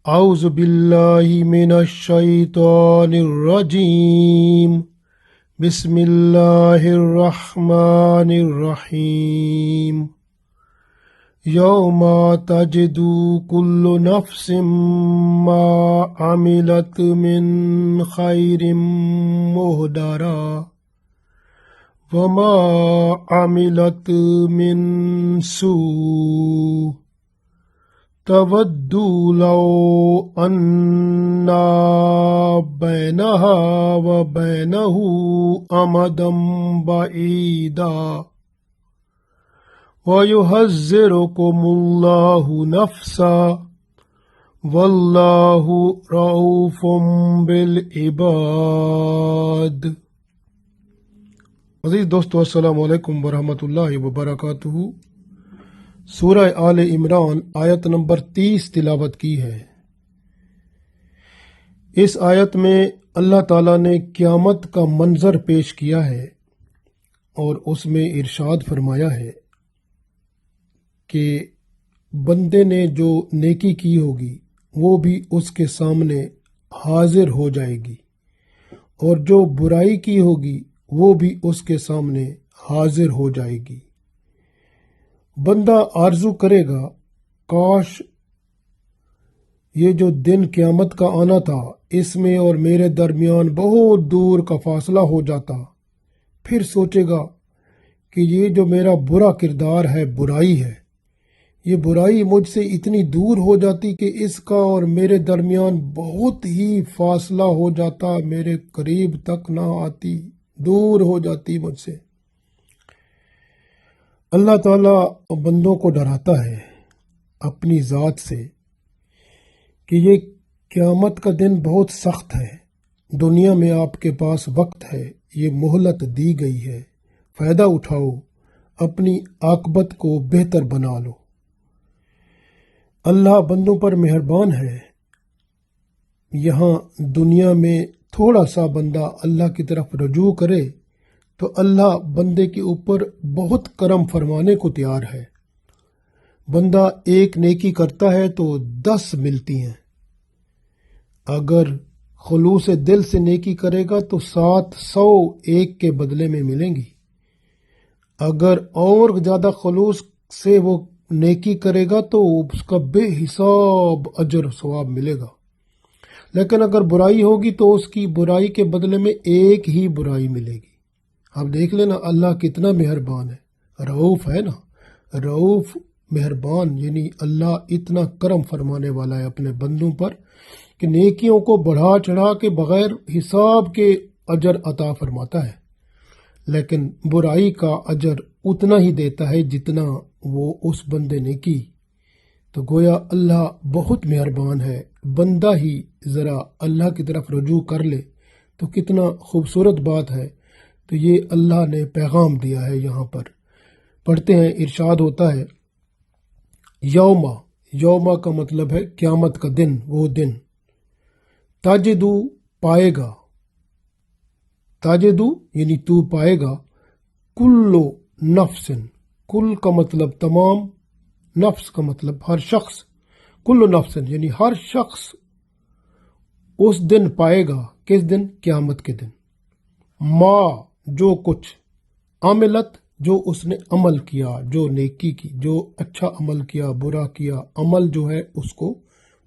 اعوذ باللہ من الشیطان الرجیم بسم اللہ الرحمن الرحیم یوم تجد کل نفس ما عملت من خیر محضرا وما عملت من سوء تودوا لو أن بينها وبينه أمدا بعيدا ويحذركم الله نفسا والله رؤوف بالعباد۔ عزیز دوستو، السلام علیکم ورحمۃ اللہ وبرکاتہ۔ سورہ آل عمران آیت نمبر 30 تلاوت کی ہے۔ اس آیت میں اللہ تعالیٰ نے قیامت کا منظر پیش کیا ہے اور اس میں ارشاد فرمایا ہے کہ بندے نے جو نیکی کی ہوگی وہ بھی اس کے سامنے حاضر ہو جائے گی، اور جو برائی کی ہوگی وہ بھی اس کے سامنے حاضر ہو جائے گی۔ بندہ آرزو کرے گا کاش یہ جو دن قیامت کا آنا تھا اس میں اور میرے درمیان بہت دور کا فاصلہ ہو جاتا، پھر سوچے گا کہ یہ جو میرا برا کردار ہے، برائی ہے، یہ برائی مجھ سے اتنی دور ہو جاتی کہ اس کا اور میرے درمیان بہت ہی فاصلہ ہو جاتا، میرے قریب تک نہ آتی، دور ہو جاتی مجھ سے۔ اللہ تعالیٰ بندوں کو ڈراتا ہے اپنی ذات سے کہ یہ قیامت کا دن بہت سخت ہے، دنیا میں آپ کے پاس وقت ہے، یہ مہلت دی گئی ہے، فائدہ اٹھاؤ، اپنی عاقبت کو بہتر بنا لو۔ اللہ بندوں پر مہربان ہے۔ یہاں دنیا میں تھوڑا سا بندہ اللہ کی طرف رجوع کرے تو اللہ بندے کے اوپر بہت کرم فرمانے کو تیار ہے۔ بندہ ایک نیکی کرتا ہے تو 10 ملتی ہیں، اگر خلوص دل سے نیکی کرے گا تو 700 ایک کے بدلے میں ملیں گی۔ اگر اور زیادہ خلوص سے وہ نیکی کرے گا تو اس کا بے حساب اجر و ثواب ملے گا، لیکن اگر برائی ہوگی تو اس کی برائی کے بدلے میں ایک ہی برائی ملے گی۔ آپ دیکھ لینا اللہ کتنا مہربان ہے، رؤوف ہے نا، رؤوف مہربان، یعنی اللہ اتنا کرم فرمانے والا ہے اپنے بندوں پر کہ نیکیوں کو بڑھا چڑھا کے بغیر حساب کے اجر عطا فرماتا ہے، لیکن برائی کا اجر اتنا ہی دیتا ہے جتنا وہ اس بندے نے کی۔ تو گویا اللہ بہت مہربان ہے، بندہ ہی ذرا اللہ کی طرف رجوع کر لے تو کتنا خوبصورت بات ہے۔ تو یہ اللہ نے پیغام دیا ہے۔ یہاں پر پڑھتے ہیں، ارشاد ہوتا ہے یوما، یوما کا مطلب ہے قیامت کا دن، وہ دن، تاجدو پائے گا، تاجدو یعنی تو پائے گا، کلو نفسن، کل کا مطلب تمام، نفس کا مطلب ہر شخص، کلو نفسن یعنی ہر شخص اس دن پائے گا۔ کس دن؟ قیامت کے دن۔ ما جو کچھ، عملت جو اس نے عمل کیا، جو نیکی کی، جو اچھا عمل کیا، برا کیا، عمل جو ہے اس کو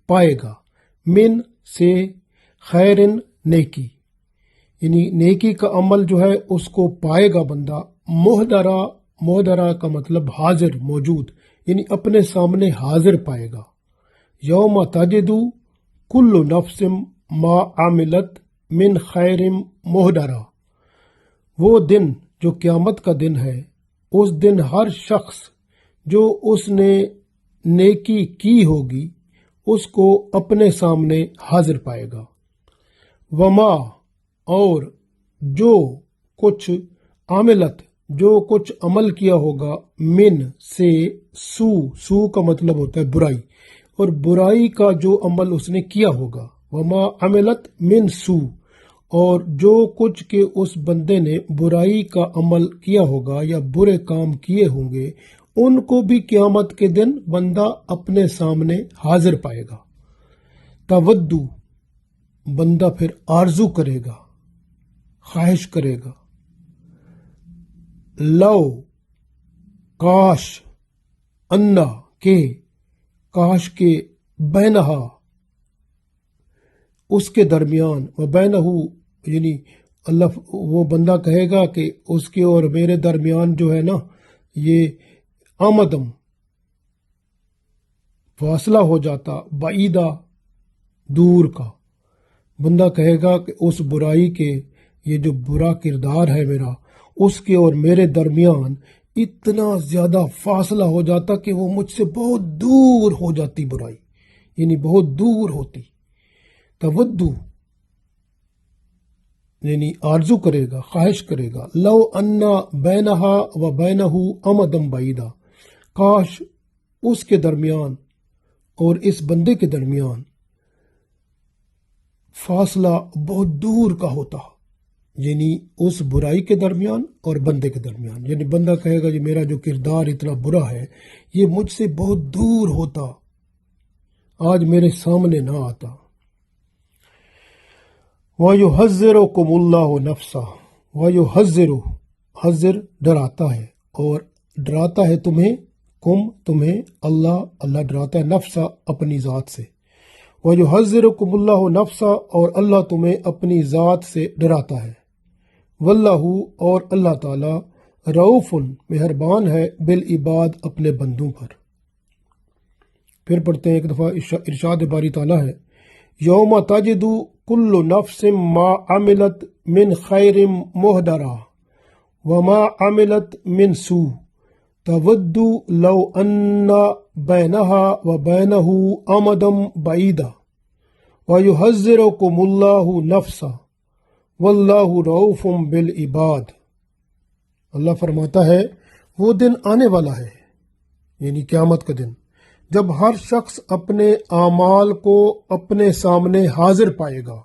پائے گا۔ من سے، خیرن نیکی، یعنی نیکی کا عمل جو ہے اس کو پائے گا بندہ۔ محضرا، محضرا کا مطلب حاضر، موجود، یعنی اپنے سامنے حاضر پائے گا۔ یوم تجدو کل نفس ما عملت من خیر محضرا، وہ دن جو قیامت کا دن ہے، اس دن ہر شخص جو اس نے نیکی کی ہوگی اس کو اپنے سامنے حاضر پائے گا۔ وما، اور جو کچھ، عاملت جو کچھ عمل کیا ہوگا، من سے، سو، سو کا مطلب ہوتا ہے برائی، اور برائی کا جو عمل اس نے کیا ہوگا، وما عملت من سو، اور جو کچھ کہ اس بندے نے برائی کا عمل کیا ہوگا یا برے کام کیے ہوں گے، ان کو بھی قیامت کے دن بندہ اپنے سامنے حاضر پائے گا۔ تودو بندہ پھر آرزو کرے گا، خواہش کرے گا، لو کاش، انا کے، کاش کے، بینہا اس کے درمیان، و بینہو یعنی اللہ وہ بندہ کہے گا کہ اس کے اور میرے درمیان جو ہے نا یہ آمدم فاصلہ ہو جاتا، بعیدہ دور کا۔ بندہ کہے گا کہ اس برائی کے، یہ جو برا کردار ہے میرا، اس کے اور میرے درمیان اتنا زیادہ فاصلہ ہو جاتا کہ وہ مجھ سے بہت دور ہو جاتی برائی، یعنی بہت دور ہوتی۔ تودو یعنی آرزو کرے گا، خواہش کرے گا، لو انا بینہا و بینہو امدم بعیدہ، کاش اس کے درمیان اور اس بندے کے درمیان فاصلہ بہت دور کا ہوتا، یعنی اس برائی کے درمیان اور بندے کے درمیان۔ یعنی بندہ کہے گا یہ میرا جو کردار اتنا برا ہے یہ مجھ سے بہت دور ہوتا، آج میرے سامنے نہ آتا۔ وَيُحَذِّرُكُمُ اللَّهُ نَفْسَهُ، وَيُحَذِّرُ حذر ڈراتا ہے، اور ڈراتا ہے تمہیں اللہ ڈراتا ہے، نفسا اپنی ذات سے، وَيُحَذِّرُكُمُ اللَّهُ نَفْسَهُ اور اللہ تمہیں اپنی ذات سے ڈراتا ہے، واللہ اور اللہ تعالی رؤوف مہربان ہے بالعباد اپنے بندوں پر۔ پھر پڑھتے ہیں ایک دفعہ، ارشاد باری تعالیٰ ہے، یوم تجد کل نفس ما عملت من خیر محضرا وما عملت من سوء تود لو ان بینها وبینہ امدا بعیدا ویحذرکم اللہ نفسہ واللہ رؤوف بالعباد۔ اللہ فرماتا ہے وہ دن آنے والا ہے، یعنی قیامت کا دن، جب ہر شخص اپنے اعمال کو اپنے سامنے حاضر پائے گا،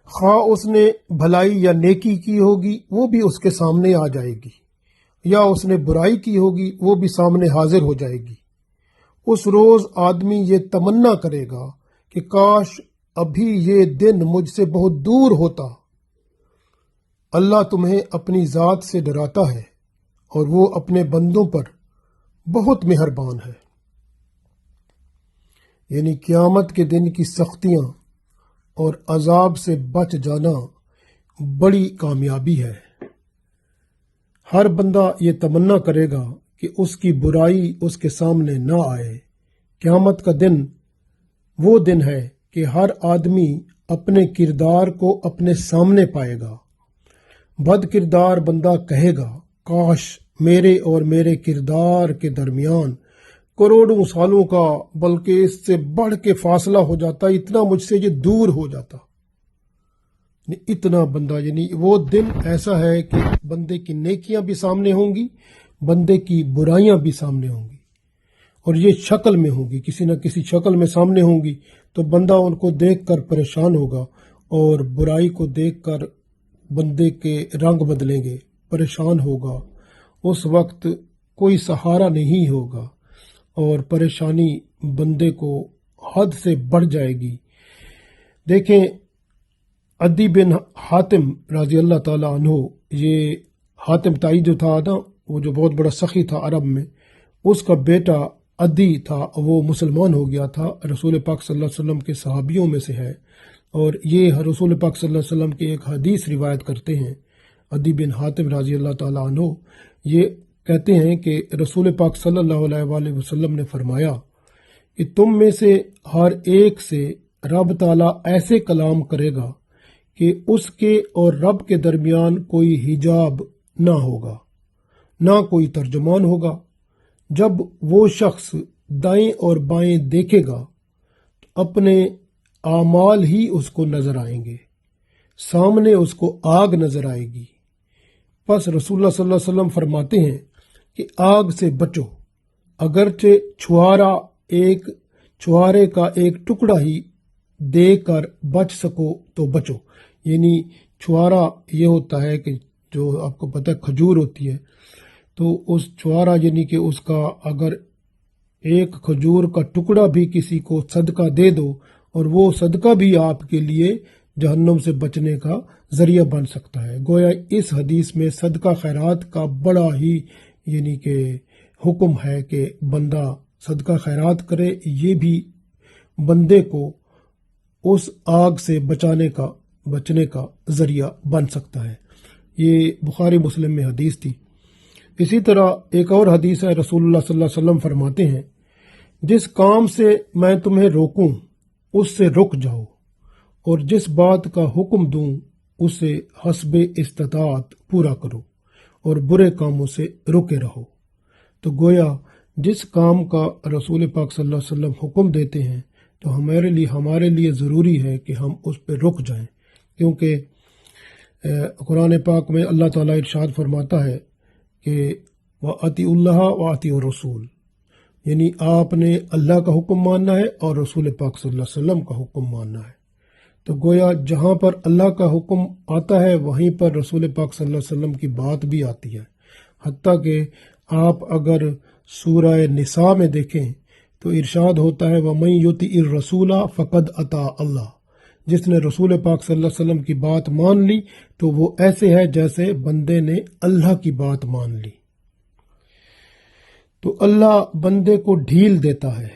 خواہ اس نے بھلائی یا نیکی کی ہوگی وہ بھی اس کے سامنے آ جائے گی، یا اس نے برائی کی ہوگی وہ بھی سامنے حاضر ہو جائے گی۔ اس روز آدمی یہ تمنا کرے گا کہ کاش ابھی یہ دن مجھ سے بہت دور ہوتا۔ اللہ تمہیں اپنی ذات سے ڈراتا ہے اور وہ اپنے بندوں پر بہت مہربان ہے۔ یعنی قیامت کے دن کی سختیاں اور عذاب سے بچ جانا بڑی کامیابی ہے۔ ہر بندہ یہ تمنا کرے گا کہ اس کی برائی اس کے سامنے نہ آئے۔ قیامت کا دن وہ دن ہے کہ ہر آدمی اپنے کردار کو اپنے سامنے پائے گا۔ بد کردار بندہ کہے گا کاش میرے اور میرے کردار کے درمیان کروڑوں سالوں کا بلکہ اس سے بڑھ کے فاصلہ ہو جاتا، اتنا مجھ سے یہ دور ہو جاتا۔ اتنا بندہ، یعنی وہ دن ایسا ہے کہ بندے کی نیکیاں بھی سامنے ہوں گی، بندے کی برائیاں بھی سامنے ہوں گی، اور یہ شکل میں ہوں گی، کسی نہ کسی شکل میں سامنے ہوں گی، تو بندہ ان کو دیکھ کر پریشان ہوگا، اور برائی کو دیکھ کر بندے کے رنگ بدلیں گے، پریشان ہوگا۔ اس وقت کوئی سہارا نہیں ہوگا اور پریشانی بندے کو حد سے بڑھ جائے گی۔ دیکھیں عدی بن حاتم رضی اللہ تعالیٰ عنہ، یہ حاتم تائی جو تھا نا، وہ جو بہت بڑا سخی تھا عرب میں، اس کا بیٹا عدی تھا، وہ مسلمان ہو گیا تھا، رسول پاک صلی اللہ علیہ وسلم کے صحابیوں میں سے ہے، اور یہ رسول پاک صلی اللہ علیہ وسلم کی ایک حدیث روایت کرتے ہیں۔ عدی بن حاتم رضی اللہ تعالیٰ عنہ یہ کہتے ہیں کہ رسول پاک صلی اللہ علیہ وآلہ وسلم نے فرمایا کہ تم میں سے ہر ایک سے رب تعالیٰ ایسے کلام کرے گا کہ اس کے اور رب کے درمیان کوئی حجاب نہ ہوگا، نہ کوئی ترجمان ہوگا۔ جب وہ شخص دائیں اور بائیں دیکھے گا تو اپنے اعمال ہی اس کو نظر آئیں گے، سامنے اس کو آگ نظر آئے گی۔ پس رسول اللہ صلی اللہ علیہ وسلم فرماتے ہیں کہ آگ سے بچو، اگرچہ چھوارے کا ایک ٹکڑا ہی دے کر بچ سکو تو بچو۔ یعنی چھوارا یہ ہوتا ہے کہ جو آپ کو پتہ ہے کھجور ہوتی ہے، تو اس چھوارا یعنی کہ اس کا اگر ایک کھجور کا ٹکڑا بھی کسی کو صدقہ دے دو اور وہ صدقہ بھی آپ کے لیے جہنم سے بچنے کا ذریعہ بن سکتا ہے۔ گویا اس حدیث میں صدقہ خیرات کا بڑا ہی یعنی کہ حکم ہے کہ بندہ صدقہ خیرات کرے، یہ بھی بندے کو اس آگ سے بچنے کا ذریعہ بن سکتا ہے۔ یہ بخاری مسلم میں حدیث تھی۔ اسی طرح ایک اور حدیث ہے، رسول اللہ صلی اللہ علیہ وسلم فرماتے ہیں، جس کام سے میں تمہیں روکوں اس سے رک جاؤ، اور جس بات کا حکم دوں اسے حسب استطاعت پورا کرو، اور برے کاموں سے رکے رہو۔ تو گویا جس کام کا رسول پاک صلی اللہ علیہ وسلم حکم دیتے ہیں تو ہمارے لیے ضروری ہے کہ ہم اس پہ رک جائیں، کیونکہ قرآن پاک میں اللہ تعالیٰ ارشاد فرماتا ہے کہ وَأَطِیعُوا اللَّهَ وَأَطِیعُوا الرَّسُولَ، یعنی آپ نے اللہ کا حکم ماننا ہے اور رسول پاک صلی اللہ علیہ وسلم کا حکم ماننا ہے۔ تو گویا جہاں پر اللہ کا حکم آتا ہے وہیں پر رسول پاک صلی اللہ علیہ وسلم کی بات بھی آتی ہے۔ حتیٰ کہ آپ اگر سورہ نساء میں دیکھیں تو ارشاد ہوتا ہے وَمَن یُطِعِ الرَّسُولَ فَقَدْ أَطَاعَ اللَّهَ، جس نے رسول پاک صلی اللہ علیہ وسلم کی بات مان لی تو وہ ایسے ہے جیسے بندے نے اللہ کی بات مان لی۔ تو اللہ بندے کو ڈھیل دیتا ہے،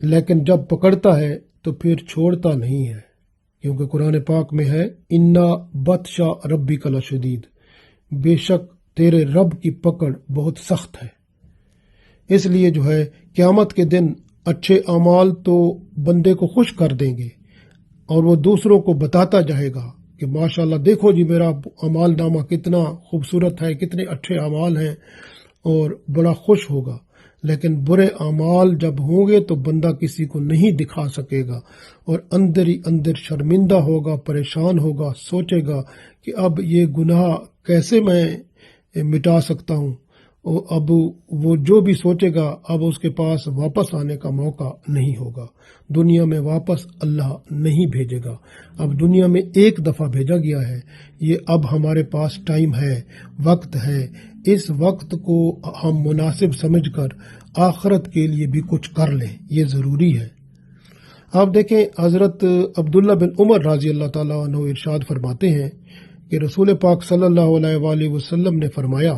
لیکن جب پکڑتا ہے تو پھر چھوڑتا نہیں ہے، کیونکہ قرآن پاک میں ہے اِنَّا بَطْشَ رَبِّکَ لَشَدِیدٌ، بے شک تیرے رب کی پکڑ بہت سخت ہے۔ اس لیے جو ہے قیامت کے دن اچھے اعمال تو بندے کو خوش کر دیں گے، اور وہ دوسروں کو بتاتا جائے گا کہ ماشاءاللہ دیکھو جی میرا اعمال نامہ کتنا خوبصورت ہے، کتنے اچھے اعمال ہیں، اور بڑا خوش ہوگا۔ لیکن برے اعمال جب ہوں گے تو بندہ کسی کو نہیں دکھا سکے گا، اور اندر ہی اندر شرمندہ ہوگا، پریشان ہوگا، سوچے گا کہ اب یہ گناہ کیسے میں مٹا سکتا ہوں، اور اب وہ جو بھی سوچے گا اب اس کے پاس واپس آنے کا موقع نہیں ہوگا۔ دنیا میں واپس اللہ نہیں بھیجے گا، اب دنیا میں ایک دفعہ بھیجا گیا ہے، یہ اب ہمارے پاس ٹائم ہے، وقت ہے، اس وقت کو ہم مناسب سمجھ کر آخرت کے لیے بھی کچھ کر لیں، یہ ضروری ہے۔ آپ دیکھیں حضرت عبداللہ بن عمر رضی اللہ تعالیٰ عنہ ارشاد فرماتے ہیں کہ رسول پاک صلی اللہ علیہ وآلہ وسلم نے فرمایا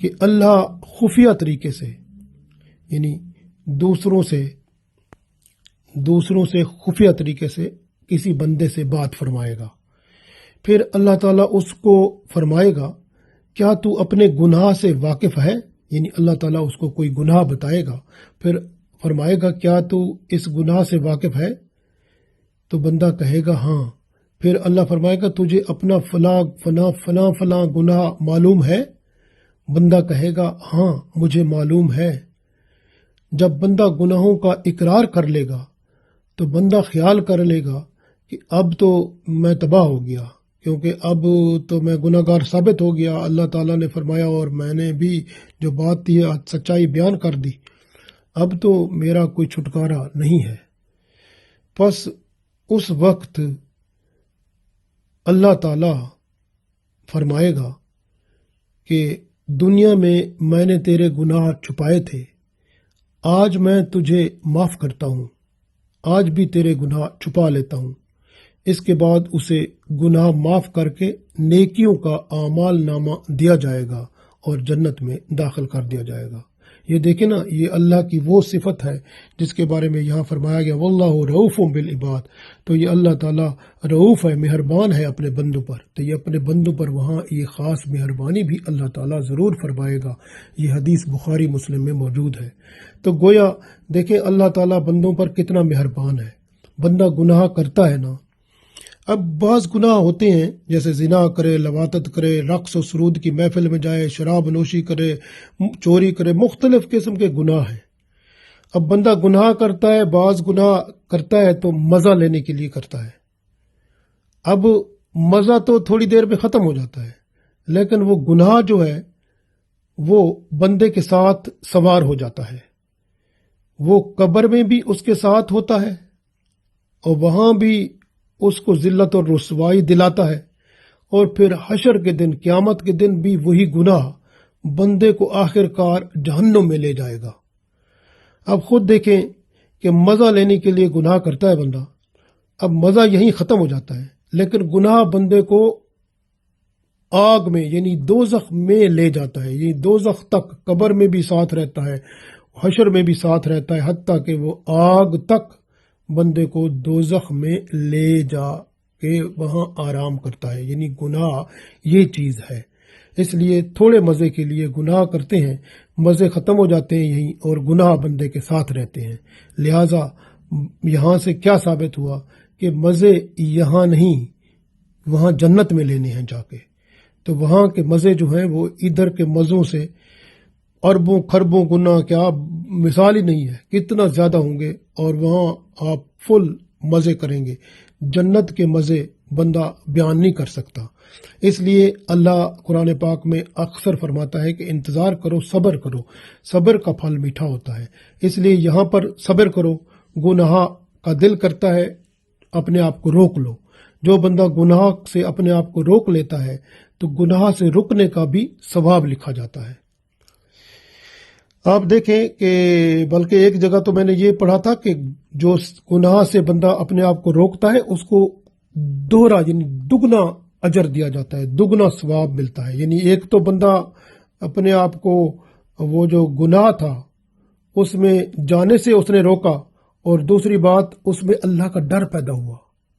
کہ اللہ خفیہ طریقے سے یعنی دوسروں سے خفیہ طریقے سے کسی بندے سے بات فرمائے گا، پھر اللہ تعالیٰ اس کو فرمائے گا کیا تو اپنے گناہ سے واقف ہے، یعنی اللہ تعالیٰ اس کو کوئی گناہ بتائے گا، پھر فرمائے گا کیا تو اس گناہ سے واقف ہے، تو بندہ کہے گا ہاں، پھر اللہ فرمائے گا تجھے اپنا فلاں گناہ معلوم ہے، بندہ کہے گا ہاں مجھے معلوم ہے۔ جب بندہ گناہوں کا اقرار کر لے گا تو بندہ خیال کر لے گا کہ اب تو میں تباہ ہو گیا، کیونکہ اب تو میں گناہ گار ثابت ہو گیا، اللہ تعالیٰ نے فرمایا اور میں نے بھی جو بات تھی سچائی بیان کر دی، اب تو میرا کوئی چھٹکارا نہیں ہے۔ پس اس وقت اللہ تعالیٰ فرمائے گا کہ دنیا میں نے تیرے گناہ چھپائے تھے، آج میں تجھے معاف کرتا ہوں، آج بھی تیرے گناہ چھپا لیتا ہوں۔ اس کے بعد اسے گناہ معاف کر کے نیکیوں کا اعمال نامہ دیا جائے گا اور جنت میں داخل کر دیا جائے گا۔ یہ دیکھیں نا، یہ اللہ کی وہ صفت ہے جس کے بارے میں یہاں فرمایا گیا واللہ رؤوف بالعباد، تو یہ اللہ تعالیٰ رؤوف ہے، مہربان ہے اپنے بندوں پر، تو یہ اپنے بندوں پر وہاں یہ خاص مہربانی بھی اللہ تعالیٰ ضرور فرمائے گا۔ یہ حدیث بخاری مسلم میں موجود ہے۔ تو گویا دیکھیں اللہ تعالیٰ بندوں پر کتنا مہربان ہے۔ بندہ گناہ کرتا ہے نا، اب بعض گناہ ہوتے ہیں جیسے زنا کرے، لواطت کرے، رقص و سرود کی محفل میں جائے، شراب نوشی کرے، چوری کرے، مختلف قسم کے گناہ ہیں۔ اب بندہ گناہ کرتا ہے، بعض گناہ کرتا ہے تو مزہ لینے کے لیے کرتا ہے۔ اب مزہ تو تھوڑی دیر میں ختم ہو جاتا ہے، لیکن وہ گناہ جو ہے وہ بندے کے ساتھ سوار ہو جاتا ہے، وہ قبر میں بھی اس کے ساتھ ہوتا ہے اور وہاں بھی اس کو ذلت اور رسوائی دلاتا ہے، اور پھر حشر کے دن، قیامت کے دن بھی وہی گناہ بندے کو آخر کار جہنم میں لے جائے گا۔ اب خود دیکھیں کہ مزہ لینے کے لیے گناہ کرتا ہے بندہ، اب مزہ یہیں ختم ہو جاتا ہے، لیکن گناہ بندے کو آگ میں یعنی دوزخ میں لے جاتا ہے، یعنی دوزخ تک، قبر میں بھی ساتھ رہتا ہے، حشر میں بھی ساتھ رہتا ہے، حتیٰ کہ وہ آگ تک بندے کو دوزخ میں لے جا کے وہاں آرام کرتا ہے۔ یعنی گناہ یہ چیز ہے، اس لیے تھوڑے مزے کے لیے گناہ کرتے ہیں، مزے ختم ہو جاتے ہیں یہیں، اور گناہ بندے کے ساتھ رہتے ہیں۔ لہٰذا یہاں سے کیا ثابت ہوا کہ مزے یہاں نہیں، وہاں جنت میں لینے ہیں جا کے، تو وہاں کے مزے جو ہیں وہ ادھر کے مزوں سے اربوں خربوں گنا کیا مثال ہی نہیں ہے، کتنا زیادہ ہوں گے، اور وہاں آپ فل مزے کریں گے۔ جنت کے مزے بندہ بیان نہیں کر سکتا۔ اس لیے اللہ قرآن پاک میں اکثر فرماتا ہے کہ انتظار کرو، صبر کرو، صبر کا پھل میٹھا ہوتا ہے۔ اس لیے یہاں پر صبر کرو، گناہ کا دل کرتا ہے اپنے آپ کو روک لو۔ جو بندہ گناہ سے اپنے آپ کو روک لیتا ہے تو گناہ سے رکنے کا بھی ثواب لکھا جاتا ہے۔ آپ دیکھیں کہ بلکہ ایک جگہ تو میں نے یہ پڑھا تھا کہ جو گناہ سے بندہ اپنے آپ کو روکتا ہے اس کو دوہرا یعنی دگنا اجر دیا جاتا ہے، دگنا ثواب ملتا ہے۔ یعنی ایک تو بندہ اپنے آپ کو وہ جو گناہ تھا اس میں جانے سے اس نے روکا، اور دوسری بات اس میں اللہ کا ڈر پیدا ہوا،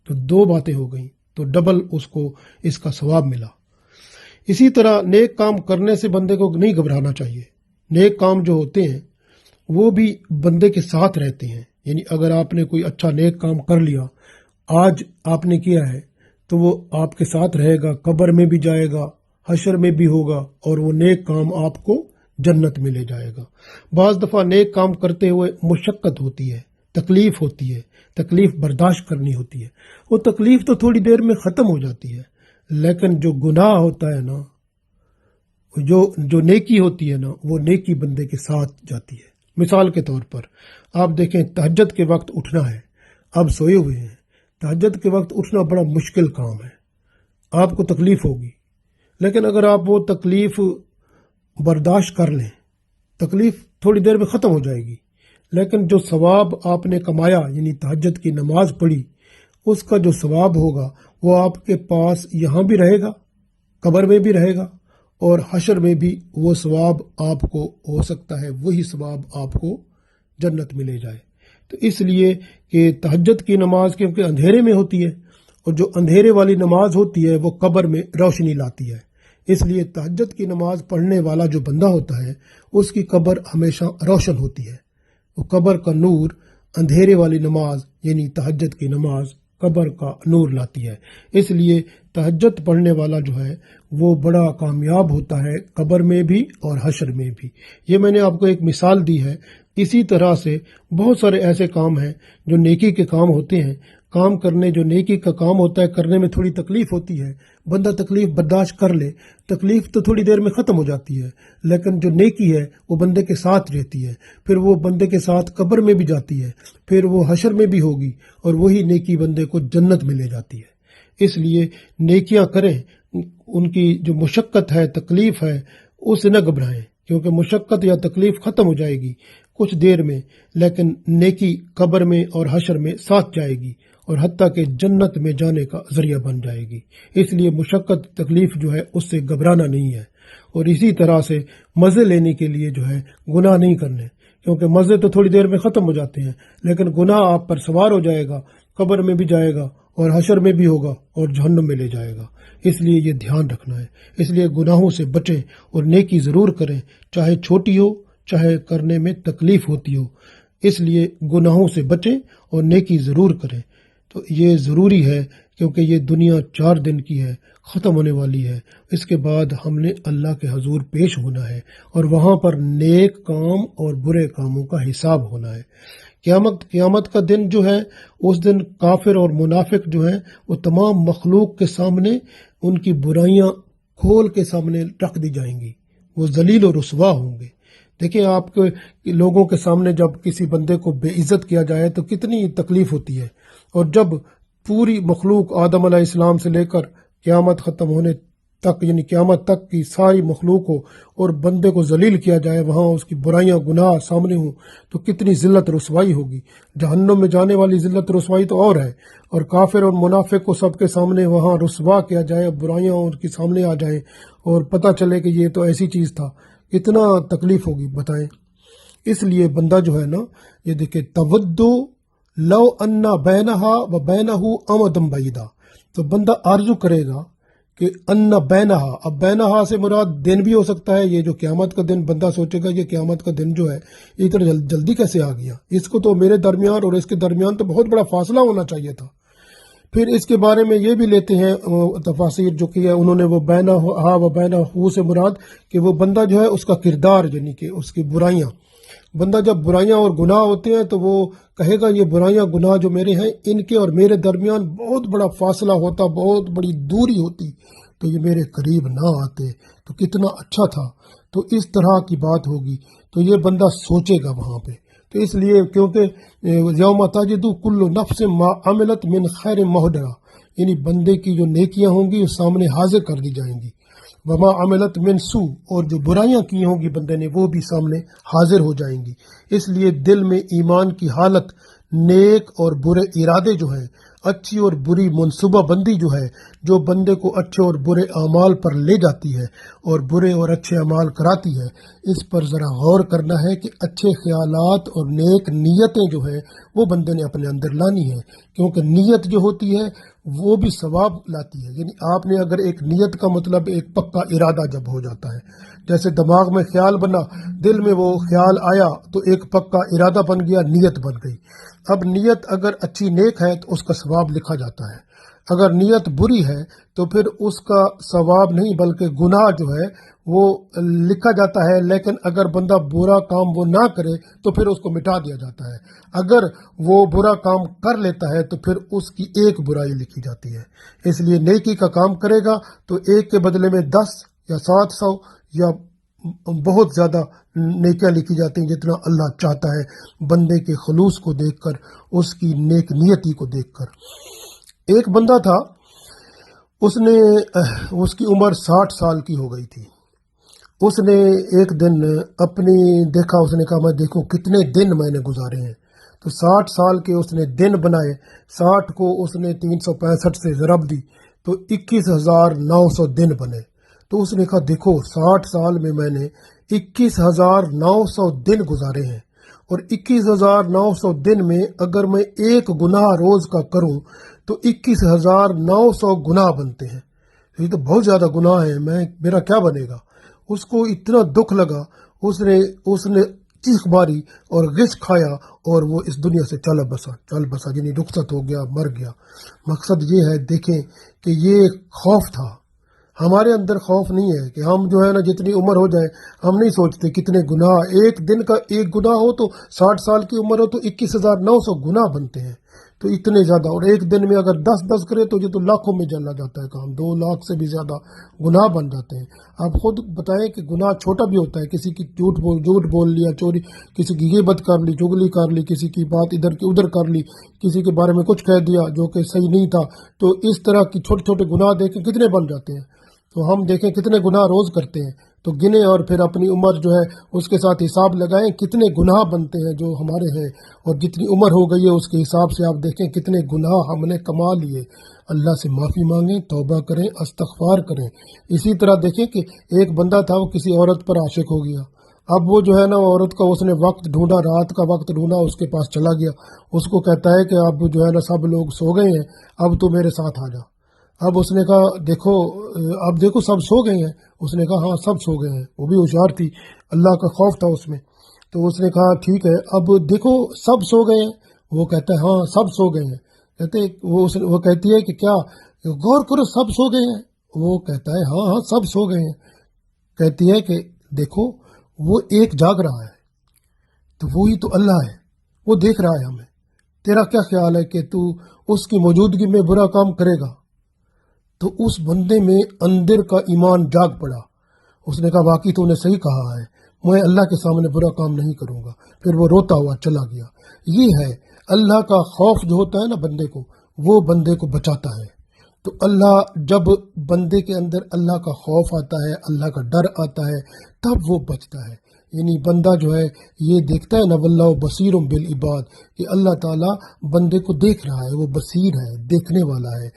تو دو باتیں ہو گئیں، تو ڈبل اس کو اس کا ثواب ملا۔ اسی طرح نیک کام کرنے سے بندے کو نہیں گھبرانا چاہیے۔ نیک کام جو ہوتے ہیں وہ بھی بندے کے ساتھ رہتے ہیں۔ یعنی اگر آپ نے کوئی اچھا نیک کام کر لیا، آج آپ نے کیا ہے، تو وہ آپ کے ساتھ رہے گا، قبر میں بھی جائے گا، حشر میں بھی ہوگا، اور وہ نیک کام آپ کو جنت میں لے جائے گا۔ بعض دفعہ نیک کام کرتے ہوئے مشقت ہوتی ہے، تکلیف ہوتی ہے، تکلیف برداشت کرنی ہوتی ہے، وہ تکلیف تو تھوڑی دیر میں ختم ہو جاتی ہے، لیکن جو گناہ ہوتا ہے نا، جو نیکی ہوتی ہے نا، وہ نیکی بندے کے ساتھ جاتی ہے۔ مثال کے طور پر آپ دیکھیں، تہجد کے وقت اٹھنا ہے، آپ سوئے ہوئے ہیں، تہجد کے وقت اٹھنا بڑا مشکل کام ہے، آپ کو تکلیف ہوگی، لیکن اگر آپ وہ تکلیف برداشت کر لیں، تکلیف تھوڑی دیر میں ختم ہو جائے گی، لیکن جو ثواب آپ نے کمایا یعنی تہجد کی نماز پڑھی، اس کا جو ثواب ہوگا وہ آپ کے پاس یہاں بھی رہے گا، قبر میں بھی رہے گا، اور حشر میں بھی وہ ثواب آپ کو ہو سکتا ہے وہی ثواب آپ کو جنت میں لے جائے۔ تو اس لیے کہ تہجد کی نماز کیونکہ اندھیرے میں ہوتی ہے، اور جو اندھیرے والی نماز ہوتی ہے وہ قبر میں روشنی لاتی ہے، اس لیے تہجد کی نماز پڑھنے والا جو بندہ ہوتا ہے اس کی قبر ہمیشہ روشن ہوتی ہے۔ وہ قبر کا نور اندھیرے والی نماز یعنی تہجد کی نماز قبر کا نور لاتی ہے، اس لیے تہجد پڑھنے والا جو ہے وہ بڑا کامیاب ہوتا ہے، قبر میں بھی اور حشر میں بھی۔ یہ میں نے آپ کو ایک مثال دی ہے۔ اسی طرح سے بہت سارے ایسے کام ہیں جو نیکی کے کام ہوتے ہیں، کام کرنے جو نیکی کا کام ہوتا ہے کرنے میں تھوڑی تکلیف ہوتی ہے، بندہ تکلیف برداشت کر لے، تکلیف تو تھوڑی دیر میں ختم ہو جاتی ہے، لیکن جو نیکی ہے وہ بندے کے ساتھ رہتی ہے، پھر وہ بندے کے ساتھ قبر میں بھی جاتی ہے، پھر وہ حشر میں بھی ہوگی، اور وہی نیکی بندے کو جنت میں لے جاتی ہے۔ اس لیے نیکیاں کریں، ان کی جو مشقت ہے، تکلیف ہے، اسے نہ گھبرائیں، کیونکہ مشقت یا تکلیف ختم ہو جائے گی کچھ دیر میں، لیکن نیکی قبر میں اور حشر میں ساتھ جائے گی، اور حتیٰ کہ جنت میں جانے کا ذریعہ بن جائے گی۔ اس لیے مشقت تکلیف جو ہے اس سے گھبرانا نہیں ہے، اور اسی طرح سے مزے لینے کے لیے جو ہے گناہ نہیں کرنے، کیونکہ مزے تو تھوڑی دیر میں ختم ہو جاتے ہیں، لیکن گناہ آپ پر سوار ہو جائے گا، قبر میں بھی جائے گا اور حشر میں بھی ہوگا اور جہنم میں لے جائے گا۔ اس لیے یہ دھیان رکھنا ہے، اس لیے گناہوں سے بچیں اور نیکی ضرور کریں، چاہے چھوٹی ہو چاہے کرنے میں تکلیف ہوتی ہو، اس لیے گناہوں سے بچیں اور نیکی ضرور کریں۔ تو یہ ضروری ہے، کیونکہ یہ دنیا 4 دن کی ہے، ختم ہونے والی ہے، اس کے بعد ہم نے اللہ کے حضور پیش ہونا ہے، اور وہاں پر نیک کام اور برے کاموں کا حساب ہونا ہے۔ قیامت کا دن جو ہے، اس دن کافر اور منافق جو ہیں وہ تمام مخلوق کے سامنے ان کی برائیاں کھول کے سامنے رکھ دی جائیں گی، وہ ذلیل و رسوا ہوں گے۔ دیکھیں، آپ کے لوگوں کے سامنے جب کسی بندے کو بے عزت کیا جائے تو کتنی تکلیف ہوتی ہے، اور جب پوری مخلوق آدم علیہ السلام سے لے کر قیامت ختم ہونے تک یعنی قیامت تک کی ساری مخلوق کو اور بندے کو ذلیل کیا جائے، وہاں اس کی برائیاں گناہ سامنے ہوں تو کتنی ذلت رسوائی ہوگی۔ جہنم میں جانے والی ذلت رسوائی تو اور ہے، اور کافر اور منافق کو سب کے سامنے وہاں رسوا کیا جائے، برائیاں ان کے سامنے آ جائیں اور پتہ چلے کہ یہ تو ایسی چیز تھا، کتنا تکلیف ہوگی بتائیں۔ اس لیے بندہ جو ہے نا، یہ دیکھے تودو لو انا بینہا و بینہ امدم بعیدا، تو بندہ آرزو کرے گا کہ انا بینہا، اب بینہا سے مراد دن بھی ہو سکتا ہے، یہ جو قیامت کا دن بندہ سوچے گا یہ قیامت کا دن جو ہے اتنا جلدی کیسے آ گیا، اس کو تو میرے درمیان اور اس کے درمیان تو بہت بڑا فاصلہ ہونا چاہیے تھا۔ پھر اس کے بارے میں یہ بھی لیتے ہیں تفاسیر جو کیا انہوں نے، وہ بینہ ہا و بینہ ہو سے مراد کہ وہ بندہ جو ہے اس کا کردار، یعنی کہ اس کی برائیاں، بندہ جب برائیاں اور گناہ ہوتے ہیں تو وہ کہے گا یہ برائیاں گناہ جو میرے ہیں ان کے اور میرے درمیان بہت بڑا فاصلہ ہوتا، بہت بڑی دوری ہوتی، تو یہ میرے قریب نہ آتے تو کتنا اچھا تھا۔ تو اس طرح کی بات ہوگی، تو یہ بندہ سوچے گا وہاں پہ۔ تو اس لیے کیونکہ یوم تجد کل نفس ما عملت من خیر محضرہ، یعنی بندے کی جو نیکیاں ہوں گی وہ سامنے حاضر کر دی جائیں گی، وما عملت من سوء، اور جو برائیاں کی ہوں گی بندے نے وہ بھی سامنے حاضر ہو جائیں گی۔ اس لیے دل میں ایمان کی حالت، نیک اور برے ارادے جو ہیں، اچھی اور بری منصوبہ بندی جو ہے، جو بندے کو اچھے اور برے اعمال پر لے جاتی ہے اور برے اور اچھے اعمال کراتی ہے، اس پر ذرا غور کرنا ہے کہ اچھے خیالات اور نیک نیتیں جو ہیں وہ بندے نے اپنے اندر لانی ہے، کیونکہ نیت جو ہوتی ہے وہ بھی ثواب لاتی ہے۔ یعنی آپ نے اگر ایک نیت کا مطلب ایک پکا ارادہ جب ہو جاتا ہے، جیسے دماغ میں خیال بنا، دل میں وہ خیال آیا تو ایک پکا ارادہ بن گیا، نیت بن گئی۔ اب نیت اگر اچھی نیک ہے تو اس کا ثواب لکھا جاتا ہے، اگر نیت بری ہے تو پھر اس کا ثواب نہیں بلکہ گناہ جو ہے وہ لکھا جاتا ہے، لیکن اگر بندہ برا کام وہ نہ کرے تو پھر اس کو مٹا دیا جاتا ہے، اگر وہ برا کام کر لیتا ہے تو پھر اس کی ایک برائی لکھی جاتی ہے۔ اس لیے نیکی کا کام کرے گا تو ایک کے بدلے میں 10 یا 700 یا بہت زیادہ نیکیاں لکھی جاتی ہیں، جتنا اللہ چاہتا ہے بندے کے خلوص کو دیکھ کر، اس کی نیک نیتی کو دیکھ کر۔ ایک بندہ تھا، اس کی عمر 60 سال کی ہو گئی تھی۔ اس نے ایک دن دیکھا، اس نے کہا میں دیکھوں کتنے دن میں نے گزارے ہیں، تو 60 سال کے اس نے دن بنائے، 60 کو اس نے 365 سے ضرب دی تو 21,900 دن بنے۔ تو اس نے کہا دیکھو 60 سال میں نے 21,900 دن گزارے ہیں، اور 21,900 دن میں اگر میں ایک گناہ روز کا کروں تو 21,900 گناہ بنتے ہیں، یہ تو بہت زیادہ گناہ ہے، میرا کیا بنے گا۔ اس کو اتنا دکھ لگا، اس نے چیخ ماری اور غش کھایا، اور وہ اس دنیا سے چل بسا، یعنی رخصت ہو گیا، مر گیا۔ مقصد یہ ہے دیکھیں کہ یہ خوف تھا، ہمارے اندر خوف نہیں ہے کہ ہم جو ہے نا جتنی عمر ہو جائے ہم نہیں سوچتے کتنے گناہ، ایک دن کا ایک گناہ ہو تو 60 سال کی عمر ہو تو 21,900 گناہ بنتے ہیں، تو اتنے زیادہ، اور ایک دن میں اگر 10 کرے تو یہ تو لاکھوں میں چلا جاتا ہے کام، 2 لاکھ سے بھی زیادہ گناہ بن جاتے ہیں۔ آپ خود بتائیں کہ گناہ چھوٹا بھی ہوتا ہے، کسی کی جھوٹ بول لیا، چوری، کسی کی غیبت کر لی، چغلی کر لی، کسی کی بات ادھر کی ادھر کر لی، کسی کے بارے میں کچھ کہہ دیا جو کہ صحیح نہیں تھا، تو اس طرح کی چھوٹے چھوٹے گناہ دیکھیں کتنے بن جاتے ہیں۔ تو ہم دیکھیں کتنے گناہ روز کرتے ہیں، تو گنیں اور پھر اپنی عمر جو ہے اس کے ساتھ حساب لگائیں کتنے گناہ بنتے ہیں جو ہمارے ہیں، اور جتنی عمر ہو گئی ہے اس کے حساب سے آپ دیکھیں کتنے گناہ ہم نے کما لیے۔ اللہ سے معافی مانگیں، توبہ کریں، استغفار کریں۔ اسی طرح دیکھیں کہ ایک بندہ تھا، وہ کسی عورت پر عاشق ہو گیا، اب وہ جو ہے نا عورت کا اس نے وقت ڈھونڈا، رات کا وقت ڈھونڈا، اس کے پاس چلا گیا، اس کو کہتا ہے کہ اب جو ہے نا سب لوگ سو گئے ہیں، اب تو میرے ساتھ آ جا۔ اب اس نے کہا دیکھو سب سو گئے ہیں، اس نے کہا ہاں سب سو گئے ہیں، وہ بھی ہوشیار تھی، اللہ کا خوف تھا اس میں، تو اس نے کہا ٹھیک ہے اب دیکھو سب سو گئے ہیں، وہ کہتا ہے ہاں سب سو گئے ہیں، وہ کہتی ہے کہ کیا غور کرو سب سو گئے ہیں، وہ کہتا ہے ہاں سب سو گئے ہیں، کہتی ہے کہ دیکھو وہ ایک جاگ رہا ہے، تو وہی تو اللہ ہے، وہ دیکھ رہا ہے ہمیں، تیرا کیا خیال ہے کہ تو اس کی موجودگی میں برا کام کرے گا؟ تو اس بندے میں اندر کا ایمان جاگ پڑا، اس نے کہا واقعی تو نے صحیح کہا ہے، میں اللہ کے سامنے برا کام نہیں کروں گا، پھر وہ روتا ہوا چلا گیا۔ یہ ہے اللہ کا خوف جو ہوتا ہے نا بندے کو، وہ بندے کو بچاتا ہے۔ تو اللہ جب بندے کے اندر اللہ کا خوف آتا ہے، اللہ کا ڈر آتا ہے، تب وہ بچتا ہے۔ یعنی بندہ جو ہے یہ دیکھتا ہے نا، واللہ بصیر بالعباد، کہ اللہ تعالیٰ بندے کو دیکھ رہا ہے، وہ بصیر ہے، دیکھنے والا ہے،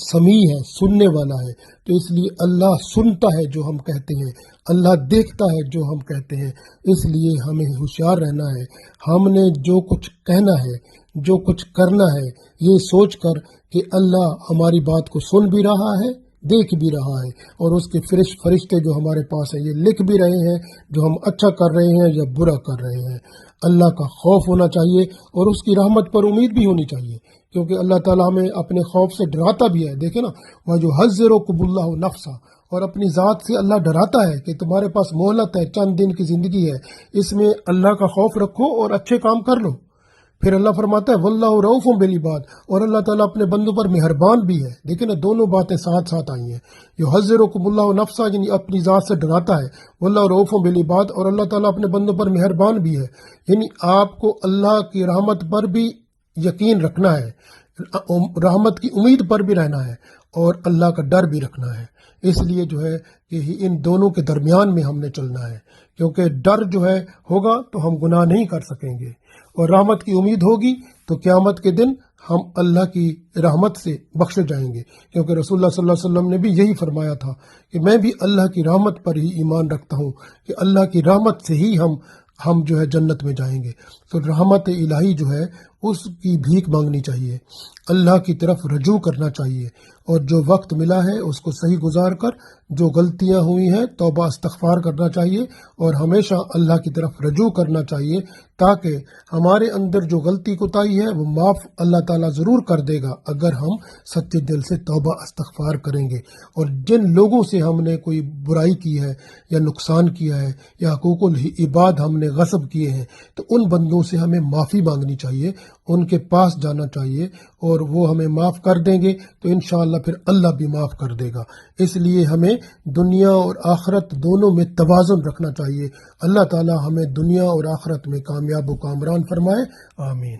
سمیع ہے، سننے والا ہے۔ تو اس لیے اللہ سنتا ہے جو ہم کہتے ہیں، اللہ دیکھتا ہے جو ہم کہتے ہیں۔ اس لیے ہمیں ہوشیار رہنا ہے۔ ہم نے جو کچھ کہنا ہے، جو کچھ کرنا ہے، یہ سوچ کر کہ اللہ ہماری بات کو سن بھی رہا ہے، دیکھ بھی رہا ہے، اور اس کے فرشتے جو ہمارے پاس ہیں یہ لکھ بھی رہے ہیں جو ہم اچھا کر رہے ہیں یا برا کر رہے ہیں۔ اللہ کا خوف ہونا چاہیے اور اس کی رحمت پر امید بھی ہونی چاہیے، کیونکہ اللہ تعالیٰ ہمیں اپنے خوف سے ڈراتا بھی ہے۔ دیکھیں نا، وَيُحَذِّرُكُمُ اللَّهُ نَفْسَهُ، اور اپنی ذات سے اللہ ڈراتا ہے کہ تمہارے پاس مہلت ہے، چند دن کی زندگی ہے، اس میں اللہ کا خوف رکھو اور اچھے کام کر لو۔ پھر اللہ فرماتا ہے واللہ رؤوف بالعباد، اور اللہ تعالیٰ اپنے بندوں پر مہربان بھی ہے۔ دیکھیں نا، دونوں باتیں ساتھ ساتھ آئی ہیں۔ یحذرکم اللہ نفسہ، یعنی اپنی ذات سے ڈراتا ہے، واللہ رؤوف بالعباد، اور اللہ تعالیٰ اپنے بندوں پر مہربان بھی ہے۔ یعنی آپ کو اللہ کی رحمت پر بھی یقین رکھنا ہے، رحمت کی امید پر بھی رہنا ہے، اور اللہ کا ڈر بھی رکھنا ہے۔ اس لیے جو ہے کہ ان دونوں کے درمیان میں ہم نے چلنا ہے، کیونکہ ڈر جو ہے ہوگا تو ہم گناہ نہیں کر سکیں گے، اور رحمت کی امید ہوگی تو قیامت کے دن ہم اللہ کی رحمت سے بخشے جائیں گے، کیونکہ رسول اللہ صلی اللہ علیہ وسلم نے بھی یہی فرمایا تھا کہ میں بھی اللہ کی رحمت پر ہی ایمان رکھتا ہوں، کہ اللہ کی رحمت سے ہی ہم جو ہے جنت میں جائیں گے۔ تو رحمت الہی جو ہے اس کی بھیک مانگنی چاہیے، اللہ کی طرف رجوع کرنا چاہیے، اور جو وقت ملا ہے اس کو صحیح گزار کر جو غلطیاں ہوئی ہیں توبہ استغفار کرنا چاہیے، اور ہمیشہ اللہ کی طرف رجوع کرنا چاہیے، تاکہ ہمارے اندر جو غلطی کوتاہی ہے وہ معاف اللہ تعالیٰ ضرور کر دے گا اگر ہم سچے دل سے توبہ استغفار کریں گے۔ اور جن لوگوں سے ہم نے کوئی برائی کی ہے یا نقصان کیا ہے یا حقوق العباد ہم نے غصب کیے ہیں، تو ان بندوں سے ہمیں معافی مانگنی چاہیے، ان کے پاس جانا چاہیے، اور وہ ہمیں معاف کر دیں گے تو انشاءاللہ پھر اللہ بھی معاف کر دے گا۔ اس لیے ہمیں دنیا اور آخرت دونوں میں توازن رکھنا چاہیے۔ اللہ تعالی ہمیں دنیا اور آخرت میں کامیاب و کامران فرمائے، آمین۔